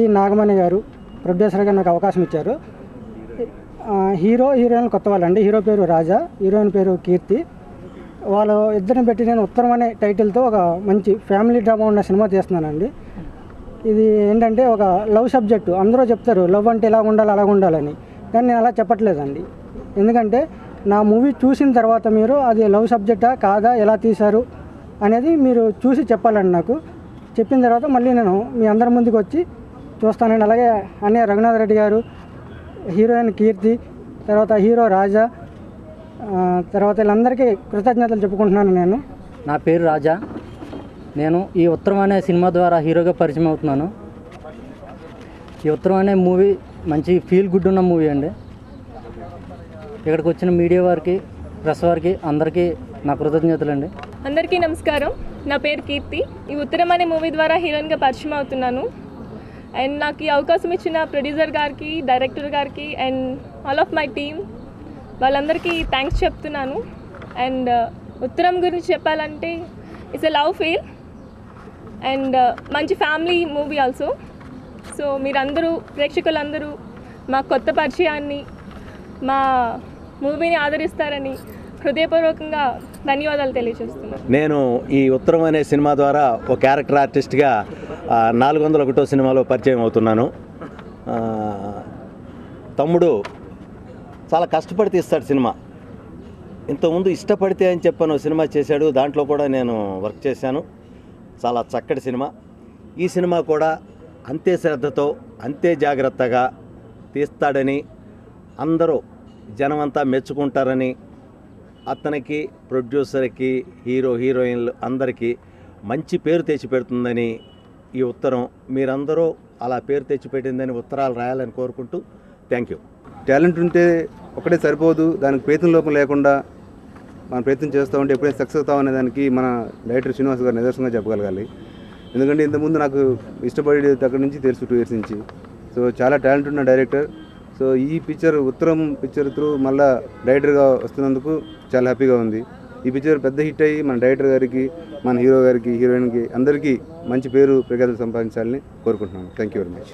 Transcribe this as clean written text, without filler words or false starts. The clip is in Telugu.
జి నాగమణి గారు ప్రొడ్యూసర్గా నాకు అవకాశం ఇచ్చారు. హీరో హీరోయిన్ కొత్త వాళ్ళండి. హీరో పేరు రాజా, హీరోయిన్ పేరు కీర్తి. వాళ్ళు ఇద్దరిని పెట్టి నేను ఉత్తరం అనే టైటిల్తో ఒక మంచి ఫ్యామిలీ డ్రామా ఉన్న సినిమా తీస్తున్నానండి. ఇది ఏంటంటే ఒక లవ్ సబ్జెక్టు. అందరూ చెప్తారు లవ్ అంటే ఇలా ఉండాలి అలా ఉండాలని, కానీ నేను అలా చెప్పట్లేదండి. ఎందుకంటే నా మూవీ చూసిన తర్వాత మీరు అది లవ్ సబ్జెక్టా కాదా, ఎలా తీశారు అనేది మీరు చూసి చెప్పాలండి. నాకు చెప్పిన తర్వాత మళ్ళీ నేను మీ అందరి ముందుకు వచ్చి చూస్తానండి. అలాగే అన్నయ్య రఘునాథ్ రెడ్డి గారు, హీరోయిన్ కీర్తి, తర్వాత హీరో రాజా, తర్వాత వీళ్ళందరికీ కృతజ్ఞతలు చెప్పుకుంటున్నాను. నేను నా పేరు రాజా. నేను ఈ ఉత్తరం అనే సినిమా ద్వారా హీరోగా పరిచయం అవుతున్నాను. ఈ ఉత్తరం అనే మూవీ మంచి ఫీల్ గుడ్ ఉన్న మూవీ అండి. ఇక్కడికి వచ్చిన మీడియా వారికి, ప్రెస్ వారికి అందరికీ నా కృతజ్ఞతలు అండి. అందరికీ నమస్కారం. నా పేరు కీర్తి. ఈ ఉత్తరం అనే మూవీ ద్వారా హీరోయిన్గా పరిచయం అవుతున్నాను. అండ్ నాకు ఈ అవకాశం ఇచ్చిన ప్రొడ్యూసర్ గారికి, డైరెక్టర్ గారికి and all of my team వాళ్ళందరికీ థ్యాంక్స్ చెప్తున్నాను. అండ్ ఉత్తరం గురించి చెప్పాలంటే it's a love feel and మంచి ఫ్యామిలీ మూవీ ఆల్సో. సో మీరందరూ, ప్రేక్షకులందరూ మా కొత్త పరిచయాన్ని, మా మూవీని ఆదరిస్తారని హృదయపూర్వకంగా ధన్యవాదాలు తెలియజేస్తున్నాను. నేను ఈ ఉత్తరం అనే సినిమా ద్వారా ఒక క్యారెక్టర్ ఆర్టిస్ట్గా 401 సినిమాలో పరిచయం అవుతున్నాను. తమ్ముడు చాలా కష్టపడి తీస్తాడు సినిమా. ఇంతకుముందు ఇష్టపడితే అని చెప్పాను సినిమా చేశాడు, దాంట్లో కూడా నేను వర్క్ చేశాను. చాలా చక్కటి సినిమా. ఈ సినిమా కూడా అంతే శ్రద్ధతో, అంతే జాగ్రత్తగా తీస్తాడని అందరూ జనమంతా మెచ్చుకుంటారని, అతనికి, ప్రొడ్యూసర్కి, హీరో హీరోయిన్లు అందరికీ మంచి పేరు తెచ్చిపెడుతుందని ఈ ఉత్తరం మీరందరూ అలా పేరు తెచ్చిపెట్టిందని ఉత్తరాలు రాయాలని కోరుకుంటూ థ్యాంక్ యూ. టాలెంట్ ఉంటే ఒకటే సరిపోదు, దానికి ప్రయత్నం లోపం లేకుండా మనం ప్రయత్నం చేస్తూ ఉంటే ఎప్పుడైనా సక్సెస్ అవుతామనే దానికి మన డైరెక్టర్ శ్రీనివాస్ గారు నిదర్శనంగా చెప్పగలగాలి. ఎందుకంటే ఇంతకుముందు నాకు ఇష్టపడే దగ్గర నుంచి తెలుసు 2 years నుంచి. సో చాలా టాలెంట్ ఉన్న డైరెక్టర్. సో ఈ పిక్చర్ ఉత్తరం పిక్చర్ త్రూ మళ్ళీ డైరెక్టర్గా వస్తున్నందుకు చాలా హ్యాపీగా ఉంది. ఈ పిక్చర్ పెద్ద హిట్ అయ్యి మన డైరెక్టర్ గారికి, మన హీరో గారికి, హీరోయిన్కి అందరికీ మంచి పేరు ప్రఖ్యాతులు సంపాదించాలని కోరుకుంటున్నాను. Thank you very much.